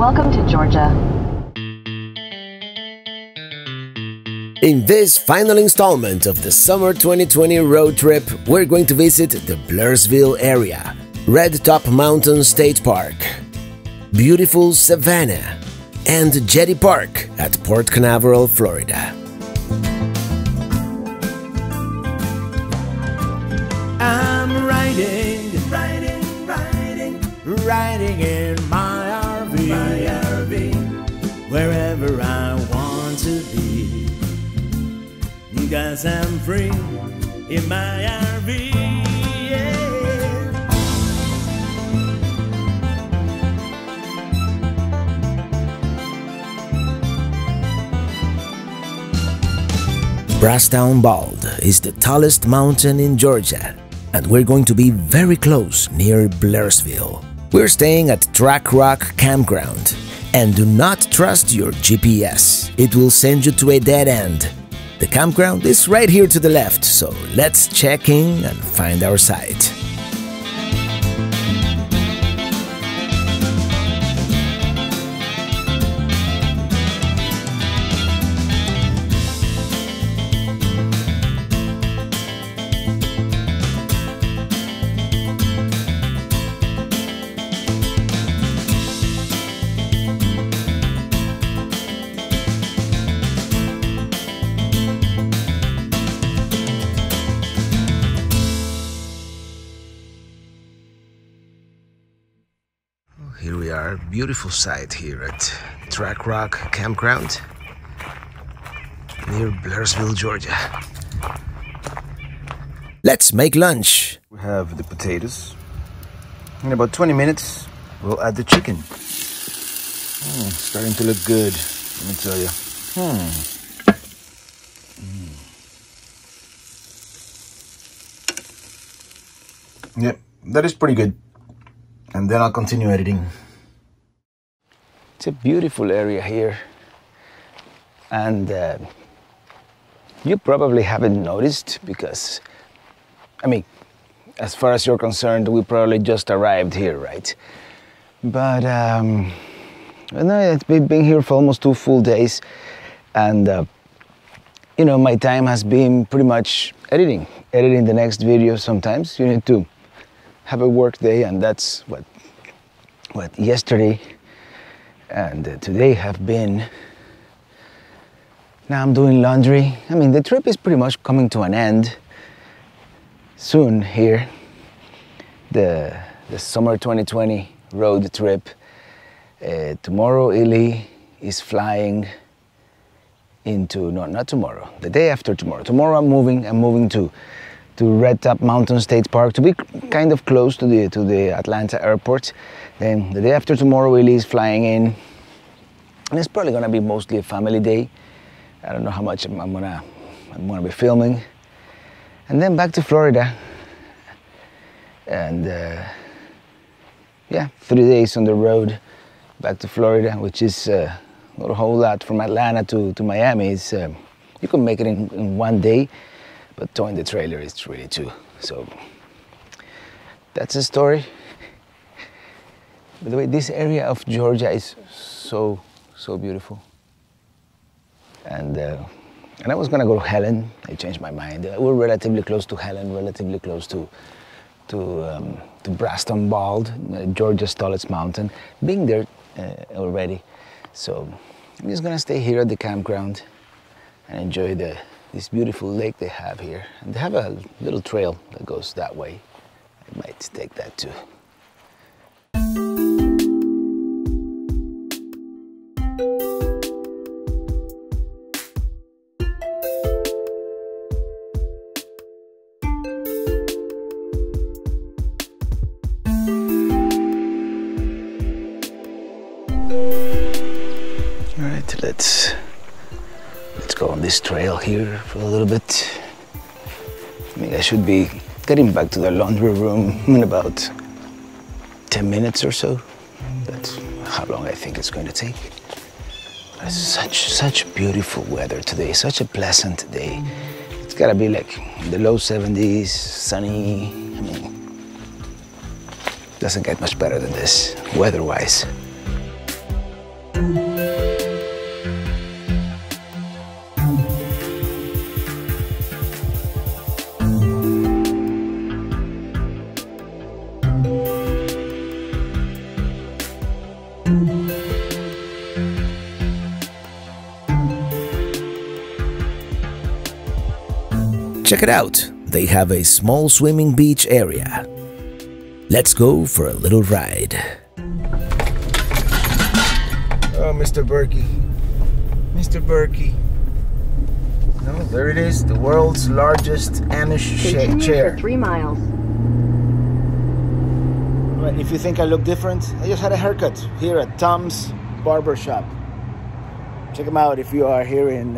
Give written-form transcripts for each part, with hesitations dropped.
Welcome to Georgia. In this final installment of the Summer 2020 road trip, we're going to visit the Blairsville area, Red Top Mountain State Park, beautiful Savannah, and Jetty Park at Port Canaveral, Florida. I'm riding in my RV, wherever I want to be, 'cause I'm free in my RV. Brasstown Bald is the tallest mountain in Georgia, and we're going to be very close near Blairsville. We're staying at Track Rock Campground, and do not trust your GPS. It will send you to a dead end. The campground is right here to the left, so let's check in and find our site. Here we are, beautiful site here at Track Rock Campground near Blairsville, Georgia. Let's make lunch. We have the potatoes. In about 20 minutes, we'll add the chicken. Starting to look good, let me tell you. Yep, that is pretty good. And then I'll continue editing. It's a beautiful area here, and you probably haven't noticed because, I mean, as far as you're concerned, we probably just arrived here, right? But no, we've been here for almost 2 full days, and you know, my time has been pretty much editing the next video. Sometimes you need to have a work day, and that's what yesterday and today have been. Now I'm doing laundry. I mean, the trip is pretty much coming to an end soon here. The summer 2020 road trip. Tomorrow Eli is flying into, no, not tomorrow, the day after tomorrow. Tomorrow I'm moving to Red Top Mountain State Park to be kind of close to the Atlanta airport. Then the day after tomorrow, Eli is flying in, and it's probably gonna be mostly a family day. I don't know how much I'm gonna be filming, and then back to Florida. And yeah, 3 days on the road back to Florida, which is not a whole lot from Atlanta to Miami. It's, you can make it in 1 day. But towing the trailer is really 2. So that's the story. By the way, this area of Georgia is so beautiful. And I was gonna go to Helen. I changed my mind. We're relatively close to Helen, relatively close to Brasstown Bald, Georgia's tallest mountain. Being there already, so I'm just gonna stay here at the campground and enjoy this beautiful lake they have here. And they have a little trail that goes that way. I might take that too. All right, let's go on this trail here for a little bit. I mean, I should be getting back to the laundry room in about 10 minutes or so. That's how long I think it's going to take. It's such beautiful weather today, such a pleasant day. It's gotta be like in the low 70s, sunny. I mean, doesn't get much better than this, weather-wise. Check it out, they have a small swimming beach area. Let's go for a little ride. Oh, Mr. Berkey. Mr. Berkey. No, there it is, the world's largest Amish chair. For 3 miles. Right, if you think I look different, I just had a haircut here at Tom's Barber Shop. Check him out if you are here in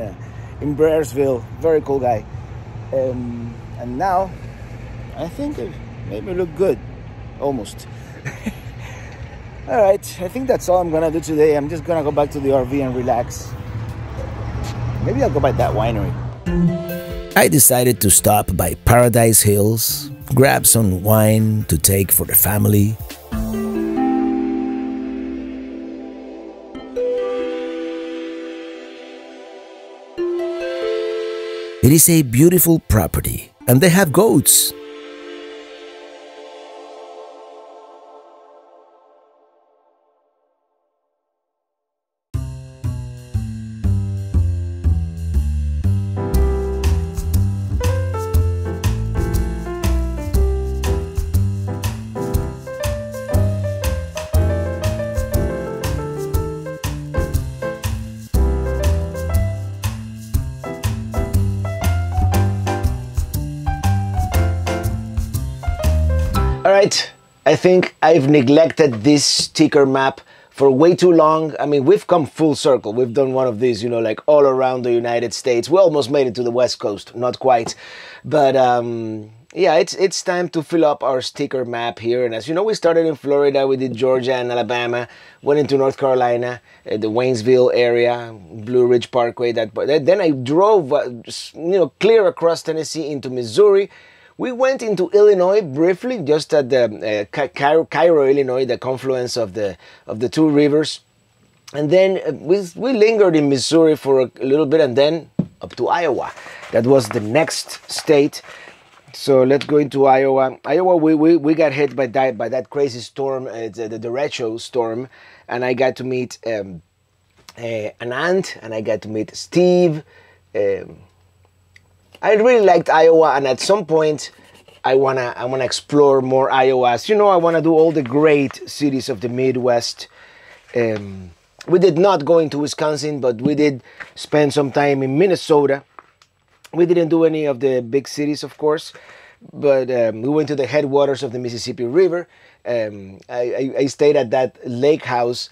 Blairsville. Very cool guy. And now, I think it made me look good. Almost. Alright, I think that's all I'm gonna do today. I'm just gonna go back to the RV and relax. Maybe I'll go by that winery. I decided to stop by Paradise Hills, grab some wine to take for the family. It is a beautiful property, and they have goats. Alright, I think I've neglected this sticker map for way too long. I mean, we've come full circle. We've done one of these, you know, like all around the United States. We almost made it to the West Coast, not quite. But yeah, it's time to fill up our sticker map here. And as you know, we started in Florida, we did Georgia and Alabama, went into North Carolina, the Waynesville area, Blue Ridge Parkway. Then I drove, you know, clear across Tennessee into Missouri. We went into Illinois briefly, just at the Cairo, Illinois, the confluence of the two rivers, and then we lingered in Missouri for a little bit, and then up to Iowa. That was the next state. So let's go into Iowa. Iowa, we got hit by that crazy storm, the derecho storm, and I got to meet an aunt, and I got to meet Steve. I really liked Iowa, and at some point I wanna explore more Iowa. You know, I wanna do all the great cities of the Midwest. We did not go into Wisconsin, but we did spend some time in Minnesota. We didn't do any of the big cities, of course, but we went to the headwaters of the Mississippi River. I stayed at that lake house.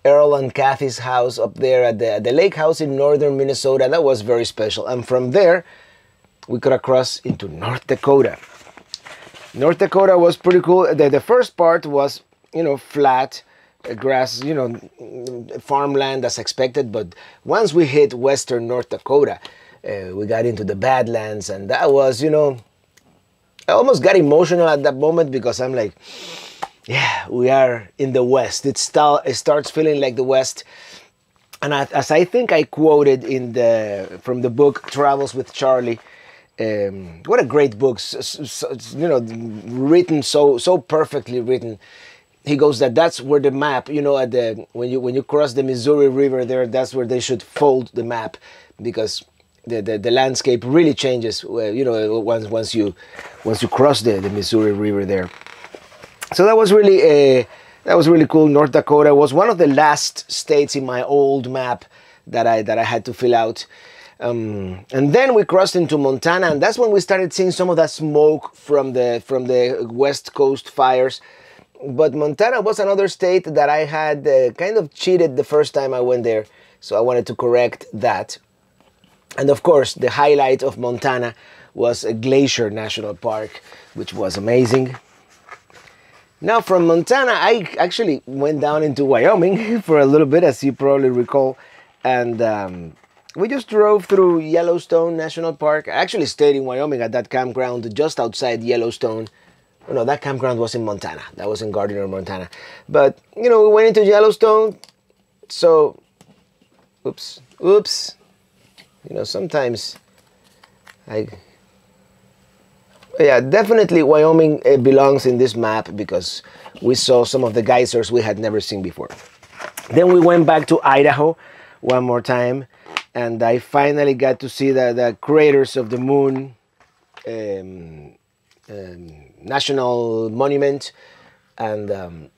Earl and Kathy's house up there at the lake house in northern Minnesota. That was very special. And from there, we could have crossed into North Dakota. North Dakota was pretty cool. The first part was, you know, flat grass, you know, farmland as expected. But once we hit western North Dakota, we got into the Badlands. And that was, you know, I almost got emotional at that moment because I'm like, yeah, we are in the West. It starts feeling like the West. And as I think I quoted from the book Travels with Charlie, what a great book, you know, written so perfectly written. He goes that's where the map, you know, when you cross the Missouri River there, that's where they should fold the map, because the landscape really changes, you know, once you cross the Missouri River there. So that was really cool. North Dakota was one of the last states in my old map that I had to fill out. And then we crossed into Montana, and that's when we started seeing some of that smoke from the West Coast fires. But Montana was another state that I had kind of cheated the first time I went there, so I wanted to correct that. And of course, the highlight of Montana was Glacier National Park, which was amazing. Now from Montana, I actually went down into Wyoming for a little bit, as you probably recall, and we just drove through Yellowstone National Park. I actually stayed in Wyoming at that campground just outside Yellowstone. Oh, no, that campground was in Montana. That was in Gardiner, Montana. But, you know, we went into Yellowstone. So, oops. You know, sometimes yeah, definitely Wyoming belongs in this map because we saw some of the geysers we had never seen before. Then we went back to Idaho one more time, and I finally got to see the craters of the moon national monument, and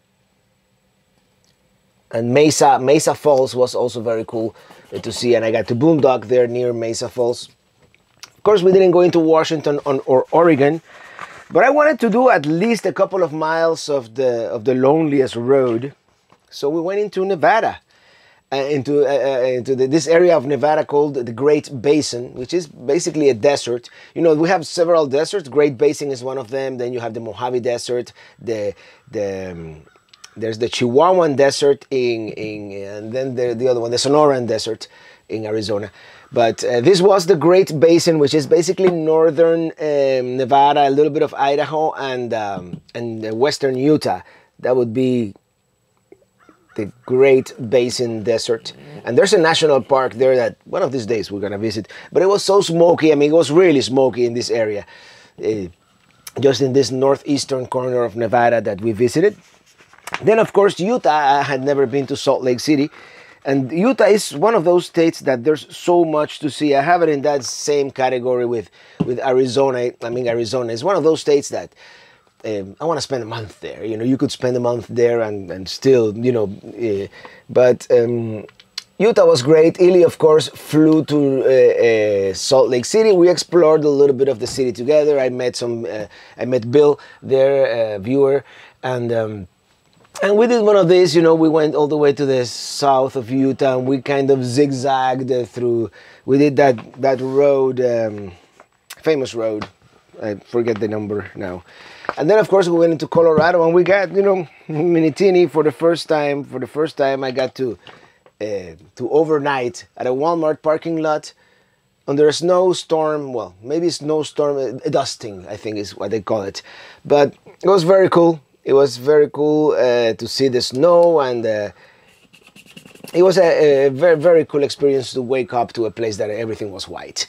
Mesa Falls was also very cool to see, and I got to boondock there near Mesa Falls. Of course, we didn't go into Washington or Oregon, but I wanted to do at least a couple of miles of the loneliest road, so we went into Nevada, into this area of Nevada called the Great Basin, which is basically a desert. You know, we have several deserts. Great Basin is one of them. Then you have the Mojave Desert, there's the Chihuahuan Desert and then the other one, the Sonoran Desert in Arizona. But this was the Great Basin, which is basically northern Nevada, a little bit of Idaho, and western Utah. That would be the Great Basin Desert. And there's a national park there that one of these days we're gonna visit. But it was so smoky. I mean, it was really smoky in this area, just in this northeastern corner of Nevada that we visited. Then, of course, Utah. I had never been to Salt Lake City. And Utah is one of those states that there's so much to see. I have it in that same category with Arizona. I mean, Arizona is one of those states that I want to spend a month there. You know, you could spend a month there and still, you know, but Utah was great. Illy, of course, flew to Salt Lake City. We explored a little bit of the city together. I met Bill, their viewer, and we did one of these, you know, we went all the way to the south of Utah, and we kind of zigzagged through. We did that road, famous road. I forget the number now. And then, of course, we went into Colorado, and we got, you know, Minitini for the first time. For the first time, I got to overnight at a Walmart parking lot under a snowstorm. Well, maybe snowstorm, dusting, I think is what they call it. But it was very cool. It was very cool to see the snow, and it was a very, very cool experience to wake up to a place that everything was white.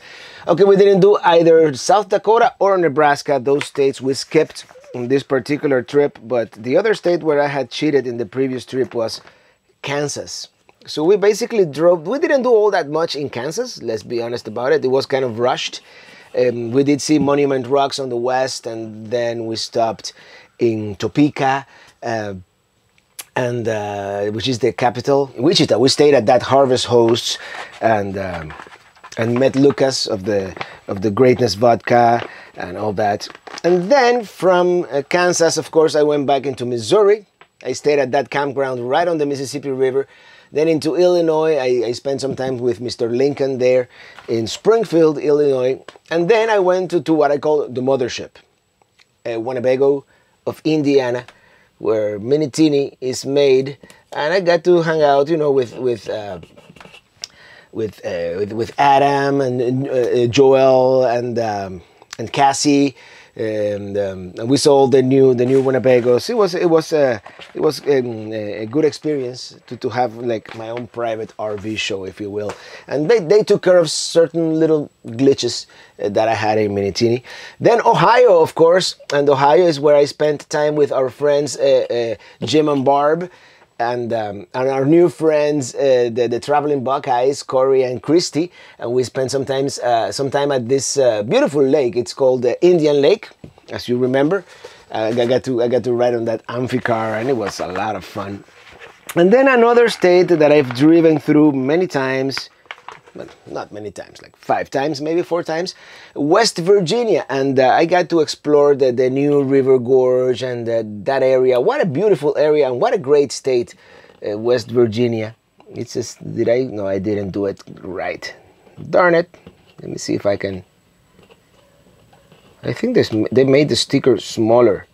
Okay, we didn't do either South Dakota or Nebraska. Those states we skipped on this particular trip, but the other state where I had cheated in the previous trip was Kansas. So we basically drove. We didn't do all that much in Kansas, let's be honest about it. It was kind of rushed. We did see Monument Rocks on the west, and then we stopped in Topeka, which is the capital, Wichita. We stayed at that Harvest Hosts and met Lucas of the Greatness Vodka and all that. And then from Kansas, of course, I went back into Missouri. I stayed at that campground right on the Mississippi River. Then into Illinois, I spent some time with Mr. Lincoln there in Springfield, Illinois. And then I went to what I call the mothership, Winnebago of Indiana, where Minitini is made, and I got to hang out, you know, with Adam and Joel and Cassie, and we saw the new Winnebagos. It was a good experience to have like my own private RV show, if you will. And they took care of certain little glitches that I had in Minitini. Then Ohio, of course, and Ohio is where I spent time with our friends Jim and Barb, and our new friends, the Traveling Buckeyes, Corey and Christy, and we spent some time at this beautiful lake. It's called Indian Lake, as you remember. I got to ride on that Amphicar, and it was a lot of fun. And then another state that I've driven through many times, but not many times, like 5 times, maybe 4 times, West Virginia, and I got to explore the new River Gorge and that area. What a beautiful area, and what a great state, West Virginia. It's just, no, I didn't do it right. Darn it. Let me see if I can. I think they made the sticker smaller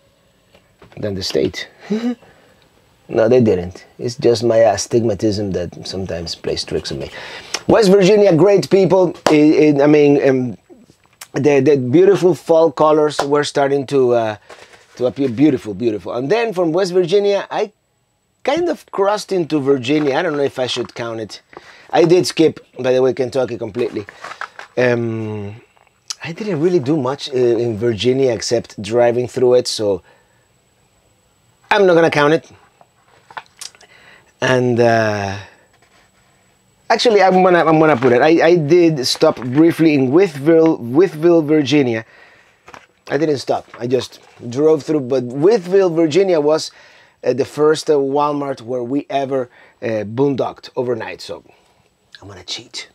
than the state. No, they didn't. It's just my astigmatism that sometimes plays tricks on me. West Virginia, great people. The beautiful fall colors were starting to to appear beautiful, beautiful. And then from West Virginia, I kind of crossed into Virginia. I don't know if I should count it. I did skip, by the way, Kentucky completely. I didn't really do much in Virginia except driving through it, so I'm not gonna count it. And actually, I'm gonna put it. I did stop briefly in Wytheville, Virginia. I didn't stop. I just drove through. But Wytheville, Virginia was the first Walmart where we ever boondocked overnight. So I'm gonna cheat.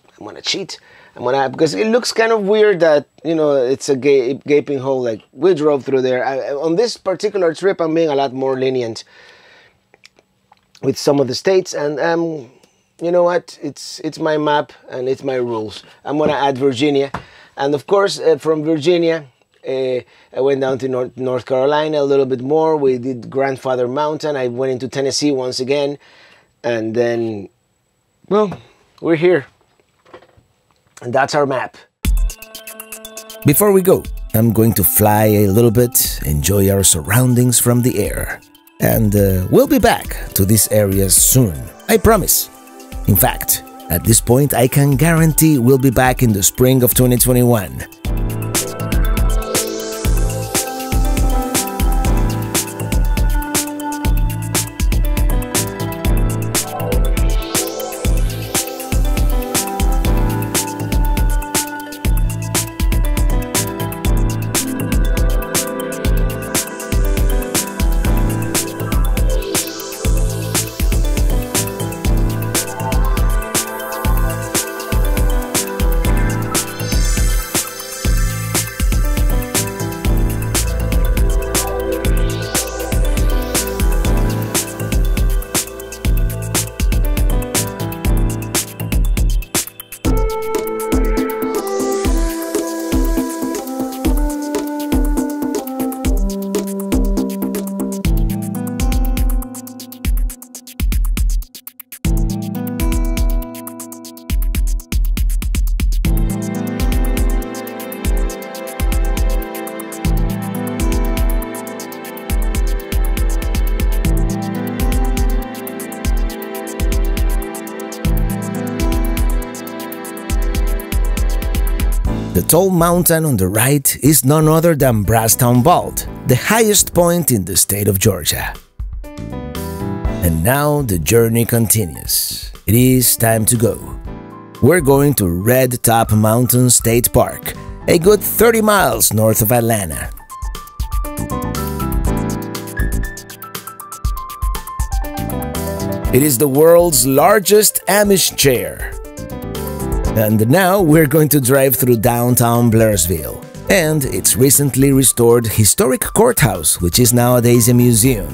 Because it looks kind of weird that, you know, it's a gaping hole. Like, we drove through there. On this particular trip, I'm being a lot more lenient with some of the states, and you know what? It's my map and it's my rules. I'm gonna add Virginia, and of course from Virginia I went down to North Carolina a little bit more. We did Grandfather Mountain. I went into Tennessee once again, and then, well, we're here, and that's our map. Before we go, I'm going to fly a little bit, enjoy our surroundings from the air. And we'll be back to these areas soon, I promise. In fact, at this point, I can guarantee we'll be back in the spring of 2021. The tall mountain on the right is none other than Brasstown Vault, the highest point in the state of Georgia. And now the journey continues. It is time to go. We're going to Red Top Mountain State Park, a good 30 miles north of Atlanta. It is the world's largest Amish chair. And now we're going to drive through downtown Blairsville and its recently restored historic courthouse, which is nowadays a museum.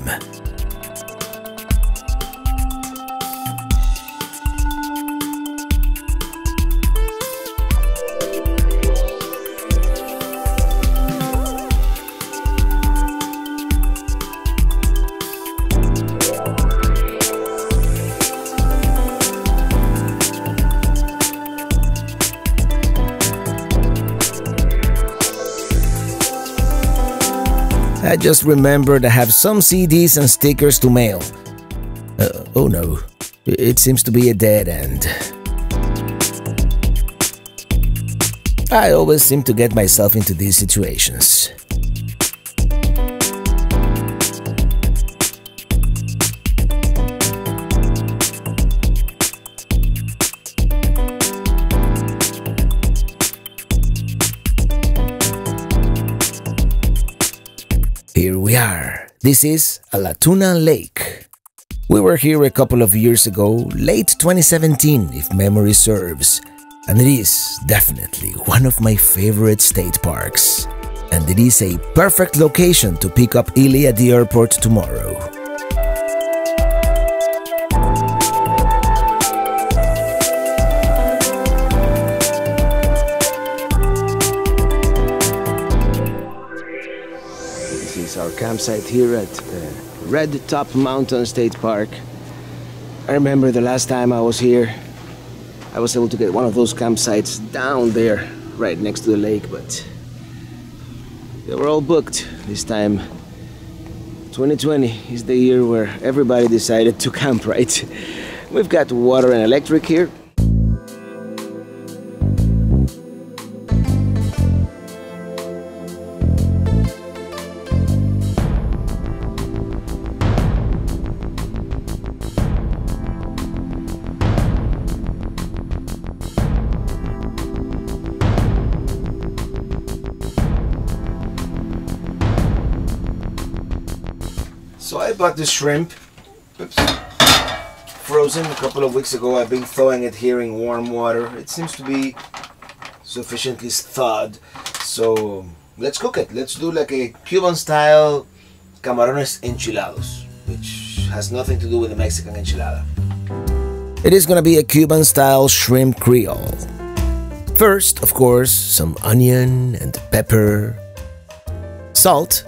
I just remembered I have some CDs and stickers to mail. Oh no, it seems to be a dead end. I always seem to get myself into these situations. Here we are. This is Allatoona Lake. We were here a couple of years ago, late 2017 if memory serves, and it is definitely one of my favorite state parks. And it is a perfect location to pick up Illy at the airport tomorrow. Our campsite here at Red Top Mountain State Park. I remember the last time I was here, I was able to get one of those campsites down there, right next to the lake, but they were all booked. This time 2020 is the year where everybody decided to camp, right? We've got water and electric here. So I bought this shrimp, frozen a couple of weeks ago. I've been thawing it here in warm water. It seems to be sufficiently thawed. So let's cook it. Let's do like a Cuban style camarones enchilados, which has nothing to do with the Mexican enchilada. It is gonna be a Cuban style shrimp creole. First, of course, some onion and pepper, salt,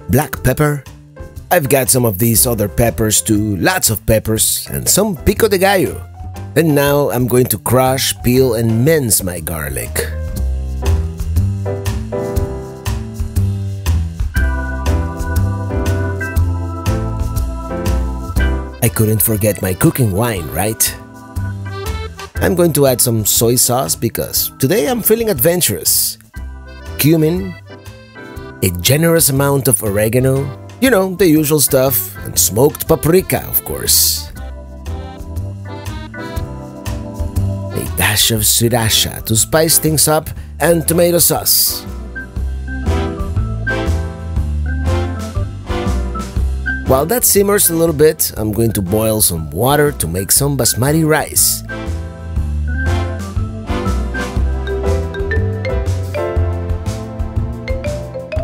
black pepper. I've got some of these other peppers too, lots of peppers, and some pico de gallo. And now I'm going to crush, peel, and mince my garlic. I couldn't forget my cooking wine, right? I'm going to add some soy sauce because today I'm feeling adventurous. Cumin, a generous amount of oregano, you know, the usual stuff, and smoked paprika, of course. A dash of sriracha to spice things up, and tomato sauce. While that simmers a little bit, I'm going to boil some water to make some basmati rice.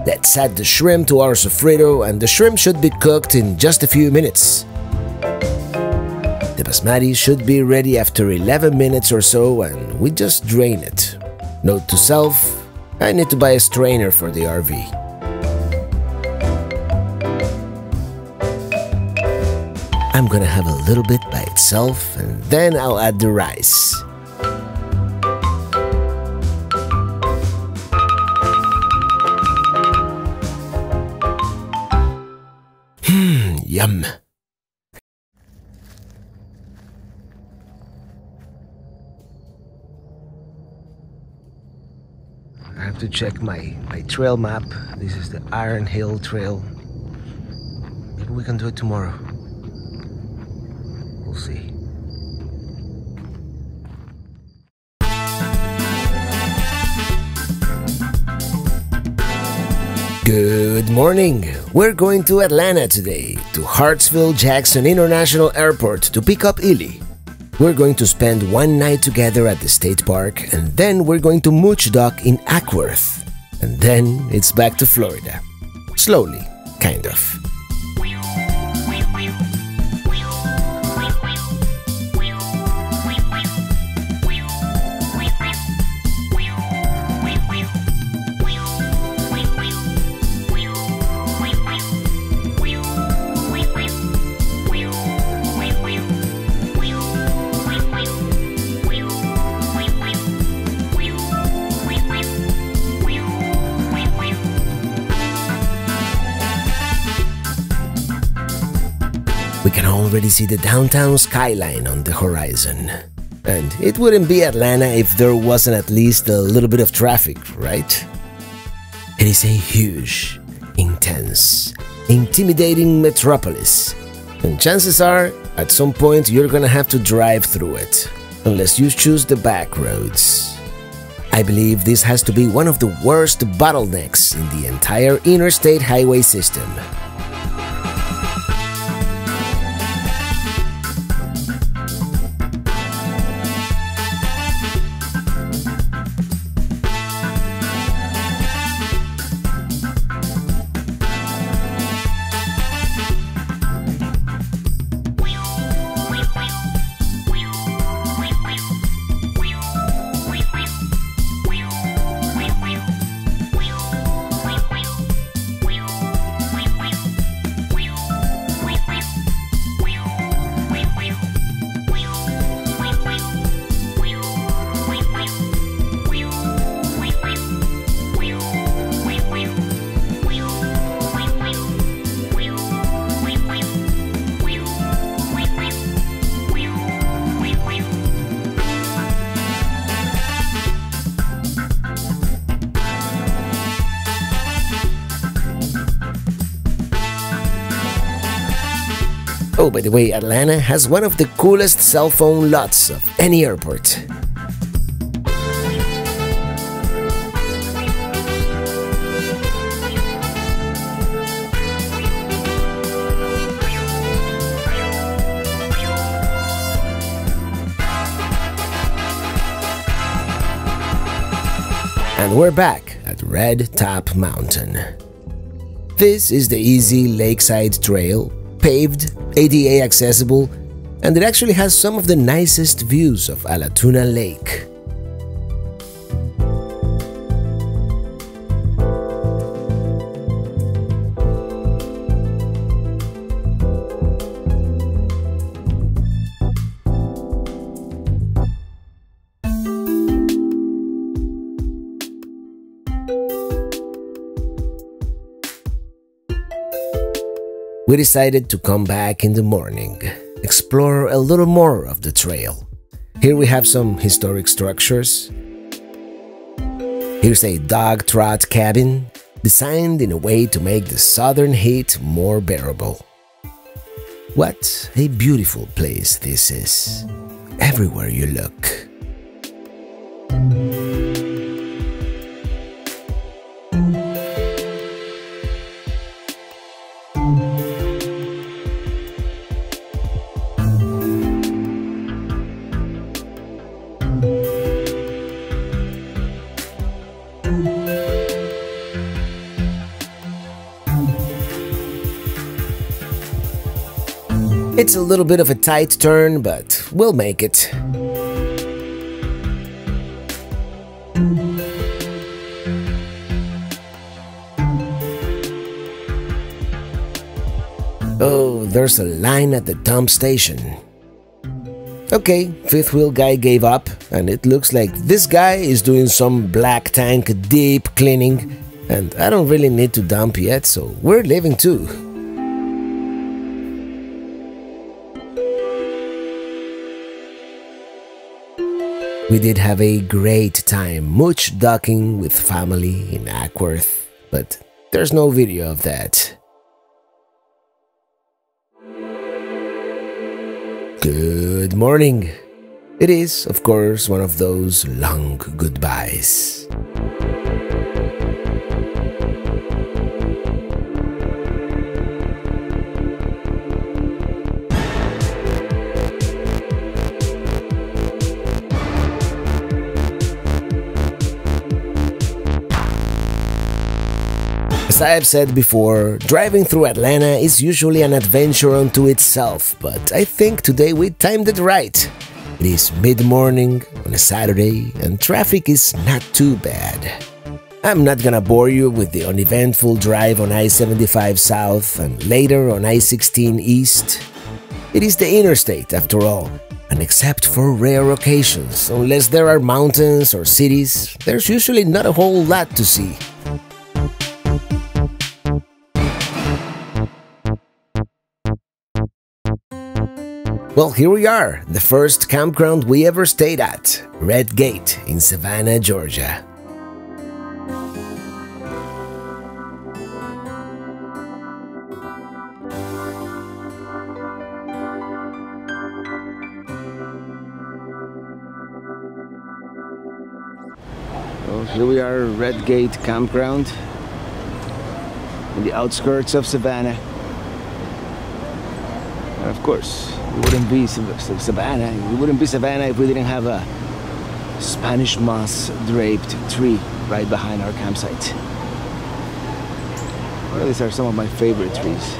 Let's add the shrimp to our sofrito, and the shrimp should be cooked in just a few minutes. The basmati should be ready after 11 minutes or so, and we just drain it. Note to self, I need to buy a strainer for the RV. I'm gonna have a little bit by itself, and then I'll add the rice. Yum. I have to check my trail map. This is the Iron Hill Trail. Maybe we can do it tomorrow. We'll see. Good morning! We're going to Atlanta today, to Hartsfield-Jackson International Airport to pick up Illy. We're going to spend one night together at the state park, and then we're going to mooch dock in Acworth. And then it's back to Florida. Slowly, kind of. We can already see the downtown skyline on the horizon. And it wouldn't be Atlanta if there wasn't at least a little bit of traffic, right? It is a huge, intense, intimidating metropolis. And chances are, at some point you're gonna have to drive through it, unless you choose the back roads. I believe this has to be one of the worst bottlenecks in the entire interstate highway system. by the way, Atlanta has one of the coolest cell phone lots of any airport. And we're back at Red Top Mountain. This is the easy lakeside trail, paved, ADA accessible, and it actually has some of the nicest views of Allatoona Lake. We decided to come back in the morning, explore a little more of the trail. Here we have some historic structures. Here's a dog trot cabin, designed in a way to make the southern heat more bearable. What a beautiful place this is, everywhere you look. It's a little bit of a tight turn, but we'll make it. Oh, there's a line at the dump station. Okay, fifth wheel guy gave up, and it looks like this guy is doing some black tank deep cleaning, and I don't really need to dump yet, so we're leaving too. We did have a great time mooch ducking with family in Ackworth, but there's no video of that. Good morning. It is, of course, one of those long goodbyes. As I have said before, driving through Atlanta is usually an adventure unto itself, but I think today we timed it right. It is mid-morning on a Saturday and traffic is not too bad. I'm not gonna bore you with the uneventful drive on I-75 South and later on I-16 East. It is the interstate after all, and except for rare occasions, unless there are mountains or cities, there's usually not a whole lot to see. Well, here we are, the first campground we ever stayed at, Red Gate in Savannah, Georgia. Well, here we are, Red Gate Campground, in the outskirts of Savannah. And of course, it wouldn't be Savannah. It wouldn't be Savannah if we didn't have a Spanish moss draped tree right behind our campsite. Well, these are some of my favorite trees.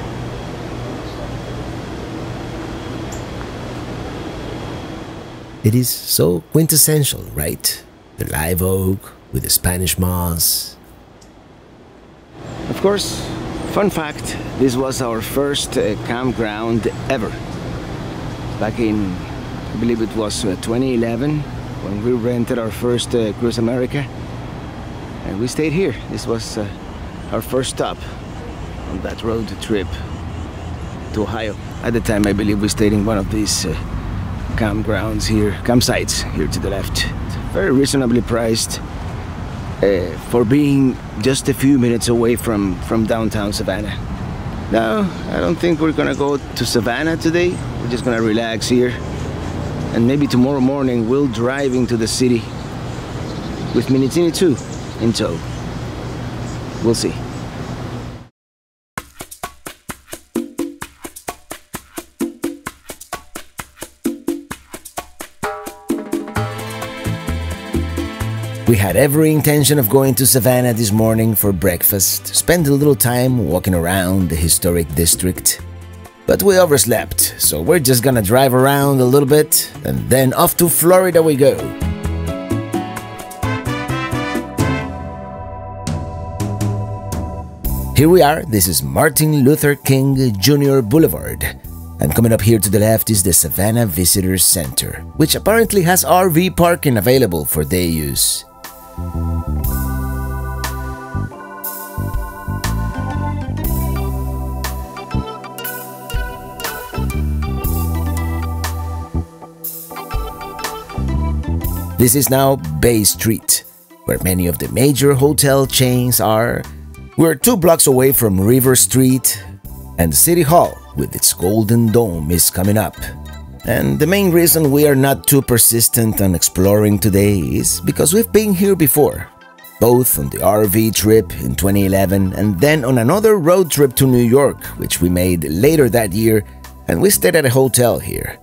It is so quintessential, right? The live oak with the Spanish moss. Of course, fun fact, this was our first campground ever. Back in, I believe it was 2011, when we rented our first Cruise America. And we stayed here. This was our first stop on that road trip to Ohio. At the time, I believe we stayed in one of these campgrounds here, campsites here to the left. Very reasonably priced for being just a few minutes away from downtown Savannah. No, I don't think we're gonna go to Savannah today. We're just gonna relax here. And maybe tomorrow morning we'll drive into the city with Minitini 2 in tow. We'll see. We had every intention of going to Savannah this morning for breakfast, spend a little time walking around the historic district. But we overslept, so we're just gonna drive around a little bit, and then off to Florida we go. Here we are, this is Martin Luther King Jr. Boulevard. And coming up here to the left is the Savannah Visitor Center, which apparently has RV parking available for day use. This is now Bay Street, where many of the major hotel chains are. We're 2 blocks away from River Street, and City Hall with its golden dome is coming up. And the main reason we are not too persistent on exploring today is because we've been here before, both on the RV trip in 2011 and then on another road trip to New York, which we made later that year, and we stayed at a hotel here.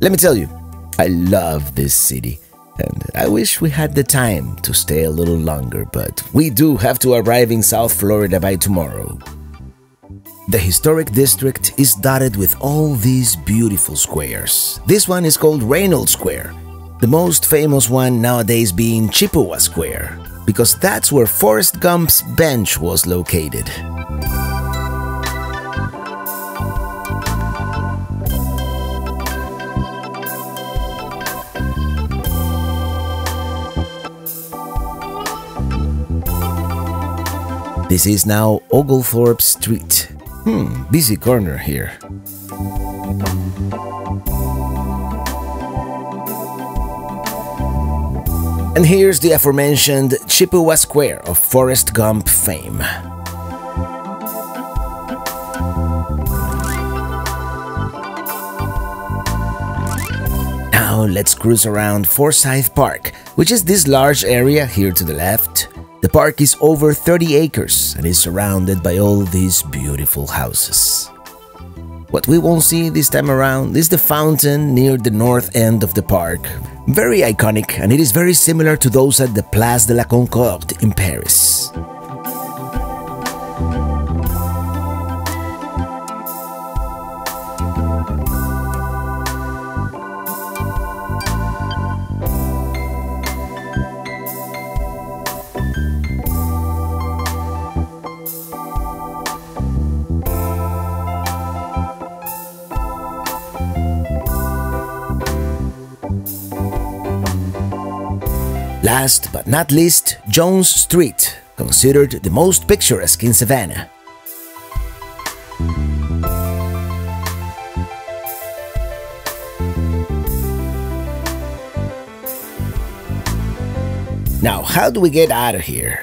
Let me tell you, I love this city, and I wish we had the time to stay a little longer, but we do have to arrive in South Florida by tomorrow. The historic district is dotted with all these beautiful squares. This one is called Reynolds Square, the most famous one nowadays being Chippewa Square, because that's where Forrest Gump's bench was located. This is now Oglethorpe Street. Busy corner here. And here's the aforementioned Chippewa Square of Forrest Gump fame. Now let's cruise around Forsyth Park, which is this large area here to the left. The park is over 30 acres and is surrounded by all these beautiful houses. What we won't see this time around is the fountain near the north end of the park. Very iconic, and it is very similar to those at the Place de la Concorde in Paris. Last but not least, Jones Street, considered the most picturesque in Savannah. Now, how do we get out of here?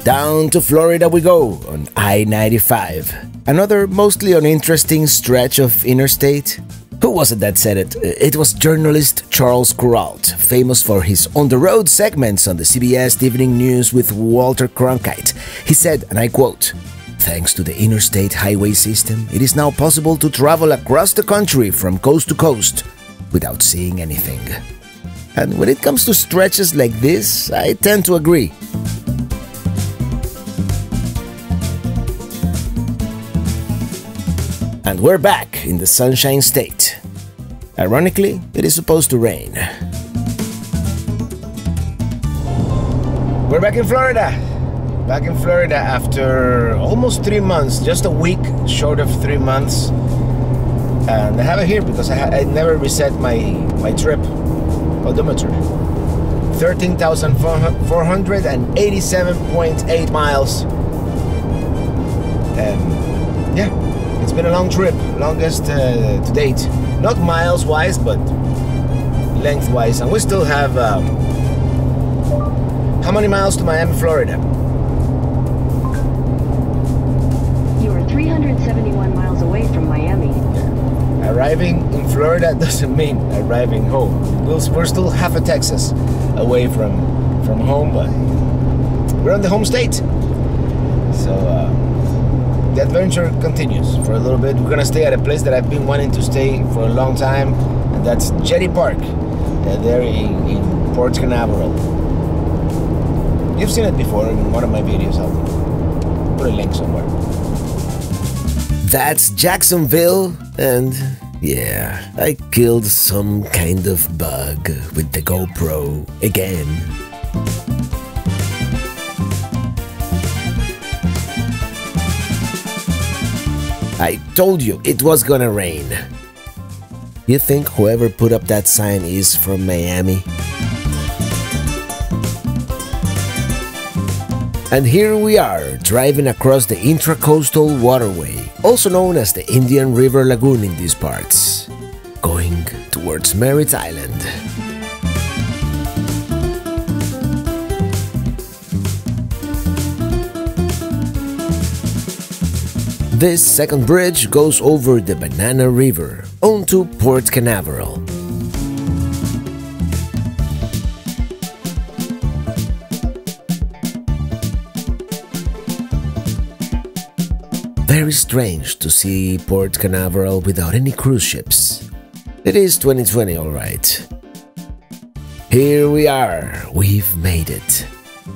Down to Florida we go on I-95, another mostly uninteresting stretch of interstate. Who was it that said it? It was journalist Charles Kuralt, famous for his on-the-road segments on the CBS Evening News with Walter Cronkite. He said, and I quote, "Thanks to the interstate highway system, it is now possible to travel across the country from coast to coast without seeing anything." And when it comes to stretches like this, I tend to agree. And we're back in the Sunshine State. Ironically, it is supposed to rain. We're back in Florida. Back in Florida after almost 3 months, just a week short of 3 months. And I have it here because I never reset my trip odometer. 13,487.8 miles. And yeah, it's been a long trip, longest to date. Not miles-wise, but lengthwise. And we still have, how many miles to Miami, Florida? You are 371 miles away from Miami. Yeah. Arriving in Florida doesn't mean arriving home. We're still half a Texas away from home, but we're in the home state. So the adventure continues for a little bit. We're gonna stay at a place that I've been wanting to stay for a long time, and that's Jetty Park, there in Port Canaveral. You've seen it before in one of my videos. I'll put a link somewhere. That's Jacksonville, and yeah, I killed some kind of bug with the GoPro again. I told you it was gonna rain. You think whoever put up that sign is from Miami? And here we are, driving across the Intracoastal Waterway, also known as the Indian River Lagoon in these parts, going towards Merritt Island. This second bridge goes over the Banana River onto Port Canaveral. Very strange to see Port Canaveral without any cruise ships. It is 2020, alright. Here we are, we've made it.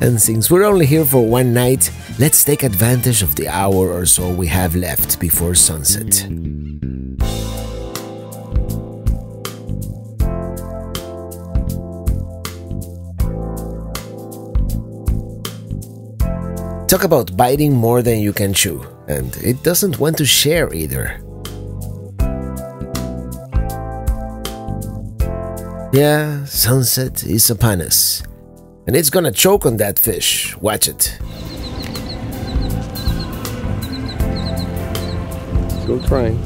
And since we're only here for one night, let's take advantage of the hour or so we have left before sunset. Talk about biting more than you can chew, and it doesn't want to share either. Yeah, sunset is upon us. And it's gonna choke on that fish. Watch it. Still trying.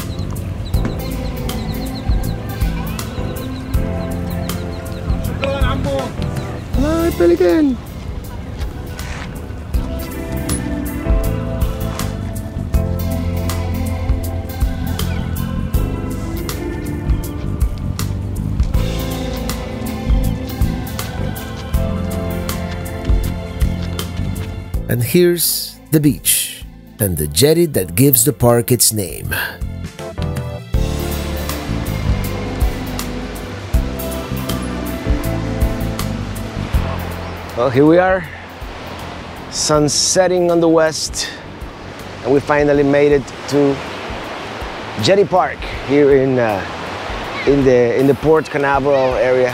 Hi, pelican. And here's the beach, and the jetty that gives the park its name. Well, here we are, sun setting on the west, and we finally made it to Jetty Park here in the Port Canaveral area.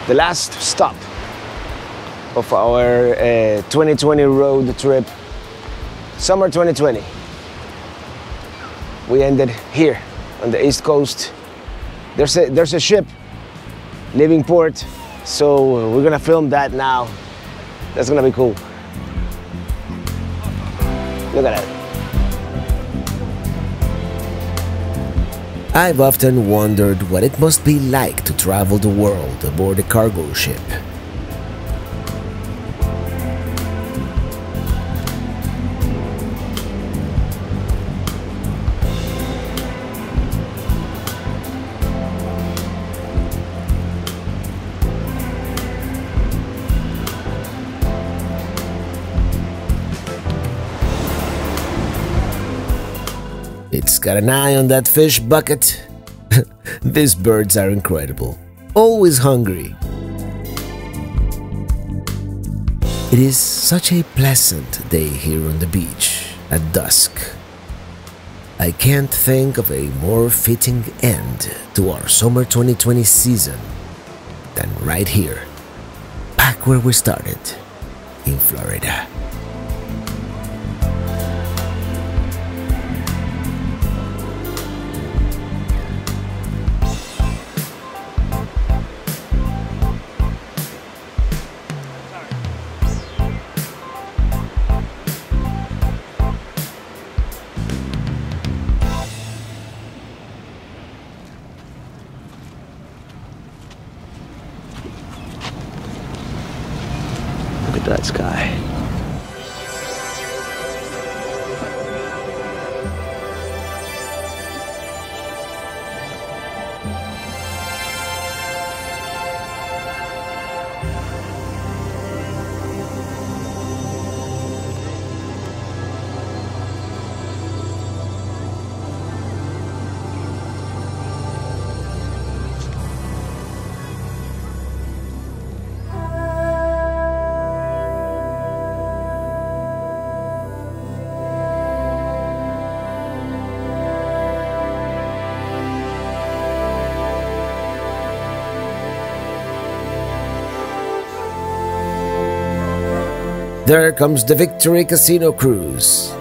The last stop of our 2020 road trip, summer 2020. We ended here on the East Coast. There's a ship leaving port, so we're gonna film that now. That's gonna be cool. Look at that. I've often wondered what it must be like to travel the world aboard a cargo ship. It's got an eye on that fish bucket. These birds are incredible. Always hungry. It is such a pleasant day here on the beach at dusk. I can't think of a more fitting end to our summer 2020 season than right here, back where we started, in Florida. that sky. There comes the Victory Casino Cruise.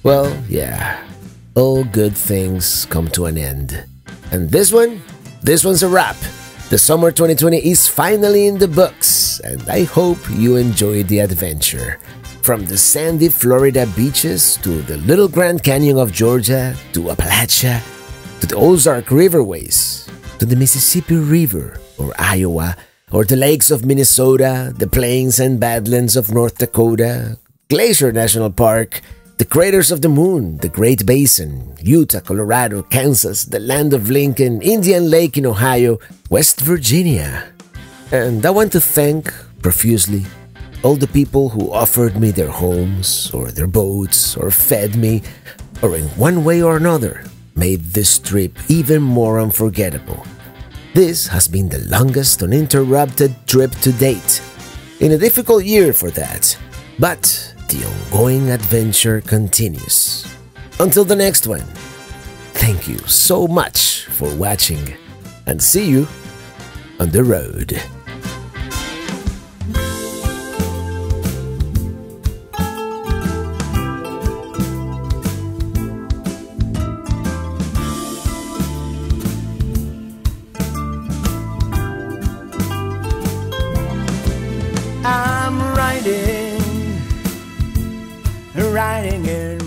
Well, yeah, all good things come to an end. And this one's a wrap. The summer 2020 is finally in the books, and I hope you enjoyed the adventure. From the sandy Florida beaches to the little Grand Canyon of Georgia to Appalachia to the Ozark Riverways to the Mississippi River or Iowa or the lakes of Minnesota, the plains and badlands of North Dakota, Glacier National Park, the craters of the moon, the Great Basin, Utah, Colorado, Kansas, the land of Lincoln, Indian Lake in Ohio, West Virginia. And I want to thank profusely all the people who offered me their homes or their boats or fed me or in one way or another made this trip even more unforgettable. This has been the longest uninterrupted trip to date. In a difficult year for that, but the ongoing adventure continues. Until the next one, thank you so much for watching and see you on the road. I'm riding in